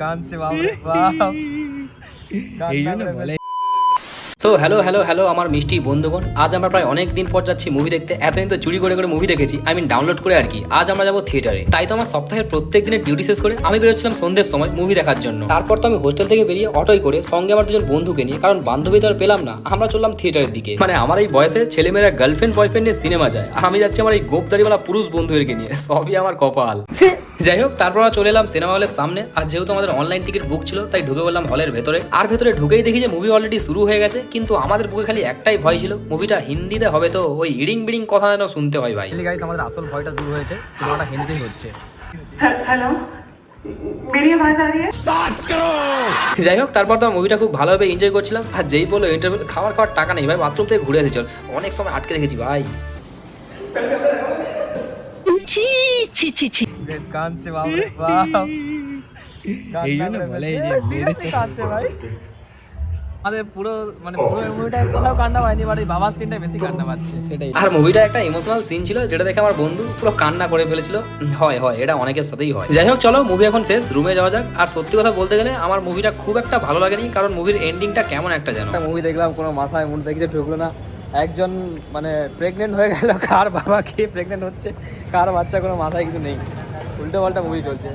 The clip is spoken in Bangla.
কাঁদছে বাপরে বাপ। এই জন্য বলে। সো হ্যালো হ্যালো হ্যালো আমার মিষ্টি বন্ধুগণ, আজ আমরা প্রায় অনেক দিন পর যাচ্ছি মুভি দেখতে। এতদিন তো চুরি করে করে মুভি দেখেছি, ডাউনলোড করে আর কি। আজ আমরা যাবো থিয়েটারে। তাই তো আমার সপ্তাহের প্রত্যেক দিনের ডিউটি শেষ করে আমি বেরোচ্ছিলাম সন্ধ্যের সময় মুভি দেখার জন্য। তারপর তো আমি হোস্টেল থেকে বেরিয়ে অটোই করে সঙ্গে আমার দুজন বন্ধুকে নিয়ে, কারণ বান্ধবী তো আর পেলাম না, আমরা চললাম থিয়েটারের দিকে। মানে আমার এই বয়সে ছেলেমেয়েরা গার্লফ্রেন্ড বয়ফ্রেন্ড নিয়ে সিনেমা যায়, আর আমি যাচ্ছি আমার এই গোপদারিওয়ালা পুরুষ বন্ধুদেরকে নিয়ে। সবই আমার কপাল। যাই হোক, তারপর আমরা চলে এলাম সিনেমা হলের সামনে। আর যেহেতু আমাদের অনলাইন টিকিট বুক ছিল, তাই ঢুকে বললাম হলের ভেতরে। আর ভেতরে ঢুকেই দেখি যে মুভি অলরেডি শুরু হয়ে গেছে, কিন্তু আমাদের বুকে খালি একটাই ভয় ছিল, মুভিটা হিন্দিতে হবে তো ওই ইডিং বিডিং কথা যেন শুনতে হয় ভাই। গাইস, আমাদের আসল ভয়টা দূর হয়েছে, সিনেমাটা হিন্দিতেই হচ্ছে। हेलो मेरी आवाज आ रही है? যাই হোক, তারপর তো মুভিটা খুব ভালোভাবে এনজয় করছিলাম। আর যেই বললো ইন্টারভিউ, খাওয়ার টাকা নেই ভাই, বাথরুম থেকে ঘুরে এসেছিল। অনেক সময় আটকে রেখেছি ভাই। গাইস কাঁদছে বাপরে বাপ। এই জন্য বলে যে সিরিয়াসলি কাঁদছে ভাই। আমাদের পুরো মুভিটা কোথাও কান্না পায়নি, বাট এই বাবার সিনটা বেশি কান্না পাচ্ছে। সেটাই। আর মুভিটা একটা ইমোশনাল সিন ছিল, যেটা দেখে আমার বন্ধু পুরো কান্না করে ফেলেছিল। হয় হয়, এটা অনেকের সাথেই হয়। যাই হোক, চলো মুভি এখন শেষ, রুমে যাওয়া যাক। আর সত্যি কথা বলতে গেলে আমার মুভিটা খুব একটা ভালো লাগেনি, কারণ মুভির এন্ডিংটা কেমন একটা যেন। একটা মুভি দেখলাম, কোনো মাথায় মুড দেখতে ঢুকলো না। একজন প্রেগনেন্ট হয়ে গেল, কার বাবা কে প্রেগনেন্ট হচ্ছে, কার বাচ্চা, কোনো মাথায় কিছু নেই। উল্টো পাল্টা মুভি চলছে।